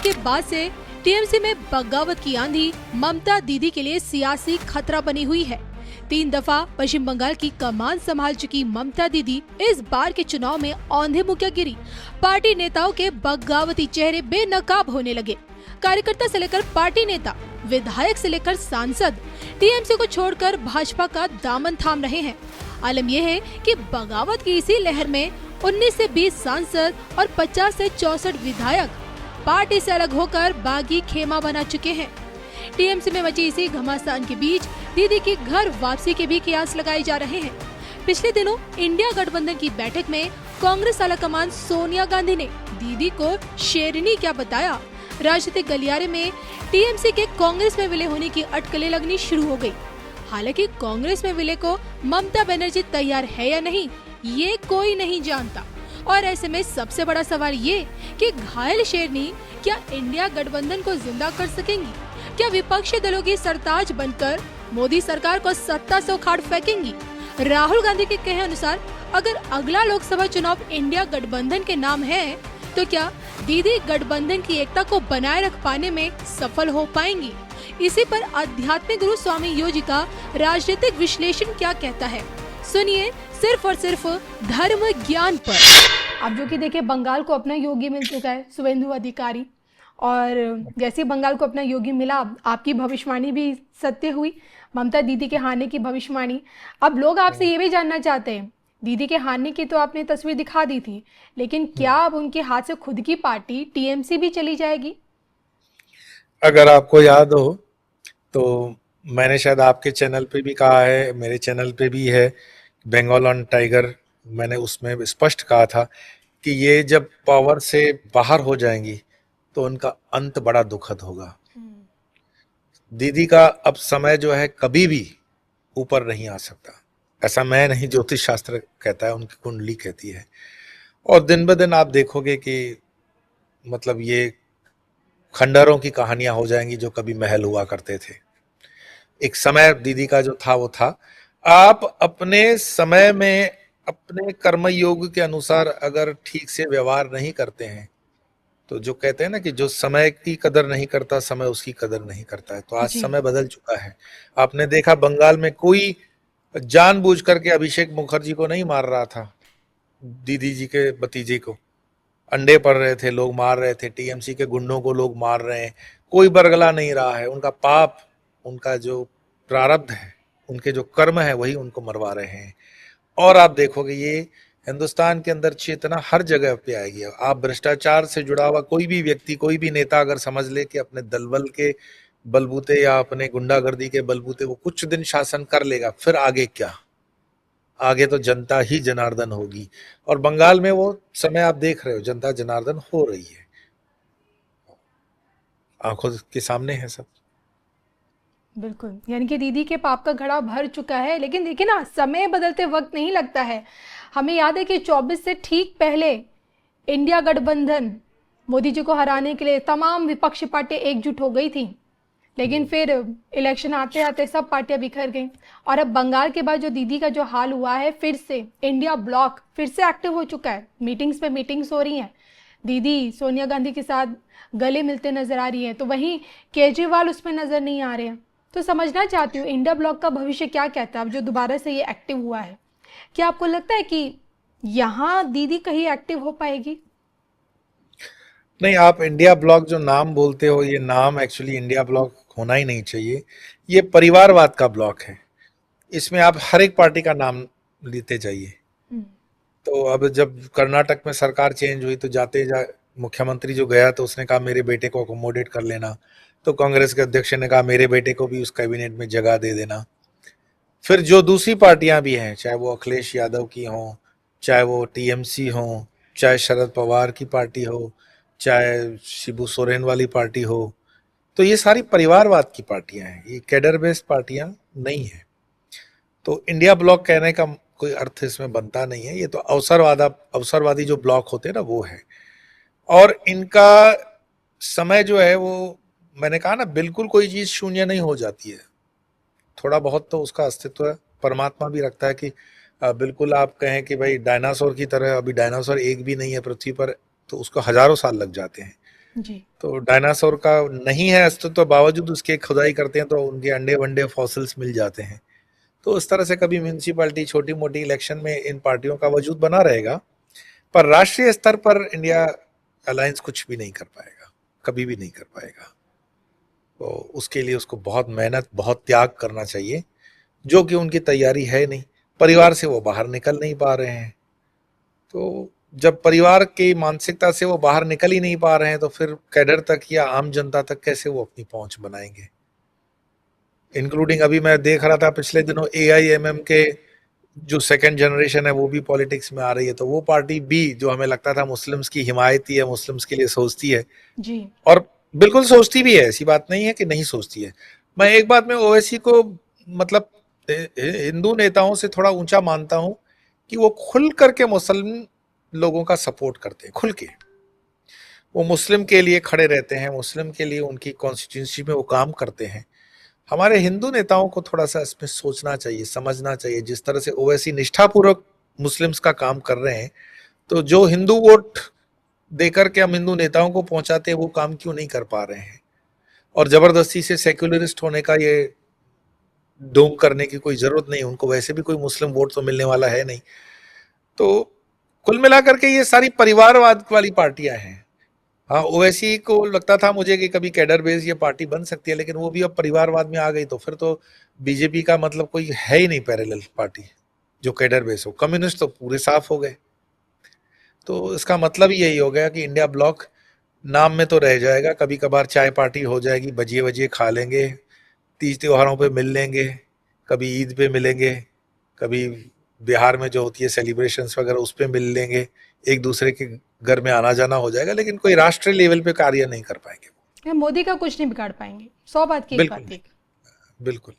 के बाद से टीएमसी में बगावत की आंधी ममता दीदी के लिए सियासी खतरा बनी हुई है। 3 दफा पश्चिम बंगाल की कमान संभाल चुकी ममता दीदी इस बार के चुनाव में औंधे मुखिया गिरी। पार्टी नेताओं के बगावती चेहरे बेनकाब होने लगे। कार्यकर्ता से लेकर पार्टी नेता, विधायक से लेकर सांसद टीएमसी को छोड़कर भाजपा का दामन थाम रहे हैं। आलम यह है कि बगावत की इसी लहर में 19 से 20 सांसद और 50 से 64 विधायक पार्टी से अलग होकर बागी खेमा बना चुके हैं। टीएमसी में मची इसी घमासान के बीच दीदी की घर वापसी के भी कयास लगाए जा रहे हैं। पिछले दिनों इंडिया गठबंधन की बैठक में कांग्रेस आलाकमान सोनिया गांधी ने दीदी को शेरनी क्या बताया। राजनीतिक गलियारे में टीएमसी के कांग्रेस में विलय होने की अटकलें लगनी शुरू हो गयी। हालांकि कांग्रेस में विलय को ममता बनर्जी तैयार है या नहीं, ये कोई नहीं जानता। और ऐसे में सबसे बड़ा सवाल ये कि घायल शेरनी क्या इंडिया गठबंधन को जिंदा कर सकेंगी? क्या विपक्षी दलों की सरताज बनकर मोदी सरकार को सत्ता से उखाड़ फेंकेंगी? राहुल गांधी के कहे अनुसार अगर अगला लोकसभा चुनाव इंडिया गठबंधन के नाम है तो क्या दीदी गठबंधन की एकता को बनाए रख पाने में सफल हो पाएंगी? इसी पर आध्यात्मिक गुरु स्वामी योजी का राजनीतिक विश्लेषण क्या कहता है, सुनिए सिर्फ और सिर्फ धर्म ज्ञान पर। अब जो कि देखिए बंगाल को अपना योगी मिल चुका है, शुभेंदु अधिकारी, और जैसे ही बंगाल को अपना योगी मिला आपकी भविष्यवाणी भी सत्य हुई, ममता दीदी के हारने की भविष्यवाणी। अब लोग आपसे ये भी जानना चाहते हैं, दीदी के हारने की तो आपने तस्वीर दिखा दी थी, लेकिन क्या अब उनके हाथ से खुद की पार्टी टीएमसी भी चली जाएगी? अगर आपको याद हो तो मैंने शायद आपके चैनल पे भी कहा है, मेरे चैनल पे भी है, बंगाल ऑन टाइगर, मैंने उसमें स्पष्ट कहा था कि ये जब पावर से बाहर हो जाएंगी तो उनका अंत बड़ा दुखद होगा। दीदी का अब समय जो है कभी भी ऊपर नहीं आ सकता, ऐसा मैं नहीं, ज्योतिष शास्त्र कहता है, उनकी कुंडली कहती है। और दिन ब दिन आप देखोगे कि मतलब ये खंडहरों की कहानियां हो जाएंगी जो कभी महल हुआ करते थे। एक समय दीदी का जो था वो था। आप अपने समय में अपने कर्म योग के अनुसार अगर ठीक से व्यवहार नहीं करते हैं तो जो कहते हैं ना कि जो समय की कदर नहीं करता समय उसकी कदर नहीं करता है। तो आज समय बदल चुका है। आपने देखा बंगाल में कोई जानबूझ करके अभिषेक मुखर्जी को नहीं मार रहा था, दीदी जी के भतीजे को अंडे पड़ रहे थे, लोग मार रहे थे, टीएमसी के गुंडों को लोग मार रहे हैं, कोई बरगला नहीं रहा है। उनका पाप, उनका जो प्रारब्ध है, उनके जो कर्म है वही उनको मरवा रहे हैं। और आप देखोगे ये हिंदुस्तान के अंदर चेतना हर जगह पे आएगी। आप भ्रष्टाचार से जुड़ा हुआ कोई भी व्यक्ति, कोई भी नेता अगर समझ ले कि अपने दलबल के बलबूते या अपने गुंडागर्दी के बलबूते वो कुछ दिन शासन कर लेगा, फिर आगे क्या? आगे तो जनता ही जनार्दन होगी। और बंगाल में वो समय आप देख रहे हो, जनता जनार्दन हो रही है, आंखों के सामने है सब। बिल्कुल, यानी कि दीदी के पाप का घड़ा भर चुका है। लेकिन देखिए ना, समय बदलते वक्त नहीं लगता है। हमें याद है कि 24 से ठीक पहले इंडिया गठबंधन मोदी जी को हराने के लिए तमाम विपक्षी पार्टियां एकजुट हो गई थी, लेकिन फिर इलेक्शन आते आते सब पार्टियां बिखर गईं। और अब बंगाल के बाद जो दीदी का जो हाल हुआ है, फिर से इंडिया ब्लॉक फिर से एक्टिव हो चुका है। मीटिंग्स पे मीटिंग्स हो रही हैं, दीदी सोनिया गांधी के साथ गले मिलते नजर आ रही हैं, तो वहीं केजरीवाल उसमें नजर नहीं आ रहे हैं। तो समझना चाहती हूँ इंडिया ब्लॉक का भविष्य क्या कहता है अब जो दोबारा से ये एक्टिव हुआ है? क्या आपको लगता है कि यहाँ दीदी कहीं एक्टिव हो पाएगी? नहीं, आप इंडिया ब्लॉक जो नाम बोलते हो, ये नाम एक्चुअली इंडिया ब्लॉक होना ही नहीं चाहिए। ये परिवारवाद का ब्लॉक है। इसमें आप हर एक पार्टी का नाम लेते जाइए। तो अब जब कर्नाटक में सरकार चेंज हुई तो जाते मुख्यमंत्री जो गया तो उसने कहा मेरे बेटे को अकोमोडेट कर लेना, तो कांग्रेस के अध्यक्ष ने कहा मेरे बेटे को भी उस कैबिनेट में जगह दे देना। फिर जो दूसरी पार्टियां भी हैं, चाहे वो अखिलेश यादव की हों, चाहे वो टीएमसी हो, चाहे शरद पवार की पार्टी हो, चाहे शिबू सोरेन वाली पार्टी हो, तो ये सारी परिवारवाद की पार्टियां हैं, ये कैडर बेस्ड पार्टियां नहीं है। तो इंडिया ब्लॉक कहने का कोई अर्थ इसमें बनता नहीं है। ये तो अवसरवादी जो ब्लॉक होते हैं ना, वो है। और इनका समय जो है वो, मैंने कहा ना, बिल्कुल कोई चीज शून्य नहीं हो जाती है, थोड़ा बहुत तो उसका अस्तित्व है। परमात्मा भी रखता है कि बिल्कुल आप कहें कि भाई डायनासोर की तरह, अभी डायनासोर एक भी नहीं है पृथ्वी पर, तो उसको हजारों साल लग जाते हैं। जी। तो डायनासोर का नहीं है अस्तित्व तो बावजूद उसके खुदाई करते हैं तो उनके अंडे वंडे फॉसिल्स मिल जाते हैं। तो इस तरह से कभी म्यूनिसिपैलिटी छोटी मोटी इलेक्शन में इन पार्टियों का वजूद बना रहेगा, पर राष्ट्रीय स्तर पर इंडिया अलायंस कुछ भी नहीं कर पाएगा, कभी भी नहीं कर पाएगा। तो उसके लिए उसको बहुत मेहनत, बहुत त्याग करना चाहिए, जो कि उनकी तैयारी है नहीं। परिवार से वो बाहर निकल नहीं पा रहे हैं। तो जब परिवार की मानसिकता से वो बाहर निकल ही नहीं पा रहे हैं तो फिर कैडर तक या आम जनता तक कैसे वो अपनी पहुंच बनाएंगे। इंक्लूडिंग अभी मैं देख रहा था पिछले दिनों AIMM के जो सेकंड जनरेशन है वो भी पॉलिटिक्स में आ रही है। तो वो पार्टी भी जो हमें लगता था मुस्लिम्स की हिमायती है, मुस्लिम्स के लिए सोचती है, जी। और बिल्कुल सोचती भी है, ऐसी बात नहीं है कि नहीं सोचती है। मैं एक बात में ओवैसी को मतलब हिंदू नेताओं से थोड़ा ऊंचा मानता हूं कि वो खुल करके मुस्लिम लोगों का सपोर्ट करते हैं, खुल के वो मुस्लिम के लिए खड़े रहते हैं, मुस्लिम के लिए उनकी कॉन्स्टिट्यूंसी में वो काम करते हैं। हमारे हिंदू नेताओं को थोड़ा सा इसमें सोचना चाहिए, समझना चाहिए। जिस तरह से ओवैसी निष्ठापूर्वक मुस्लिम्स का काम कर रहे हैं, तो जो हिंदू वोट देकर के हम हिंदू नेताओं को पहुंचाते हैं वो काम क्यों नहीं कर पा रहे हैं। और जबरदस्ती से सेक्युलरिस्ट होने का ये ढोंग करने की कोई जरूरत नहीं, उनको वैसे भी कोई मुस्लिम वोट तो मिलने वाला है नहीं। तो कुल मिलाकर के ये सारी परिवारवाद वाली पार्टियां हैं। हाँ, ओवैसी को लगता था मुझे कि कभी कैडर बेस ये पार्टी बन सकती है, लेकिन वो भी अब परिवारवाद में आ गई तो फिर तो बीजेपी का मतलब कोई है ही नहीं पैरेलल पार्टी जो कैडर बेस हो। कम्युनिस्ट तो पूरे साफ हो गए। तो इसका मतलब ही यही हो गया कि इंडिया ब्लॉक नाम में तो रह जाएगा, कभी कभार चाय पार्टी हो जाएगी, भजिए वजिए खा लेंगे, तीज त्योहारों पे मिल लेंगे, कभी ईद पे मिलेंगे, कभी बिहार में जो होती है सेलिब्रेशंस वगैरह उस पे मिल लेंगे, एक दूसरे के घर में आना जाना हो जाएगा, लेकिन कोई राष्ट्रीय लेवल पे कार्य नहीं कर पाएंगे। मोदी का कुछ नहीं बिगाड़ पाएंगे, 100 बात की एक बिल्कुल बात नहीं, एक। बिल्कुल।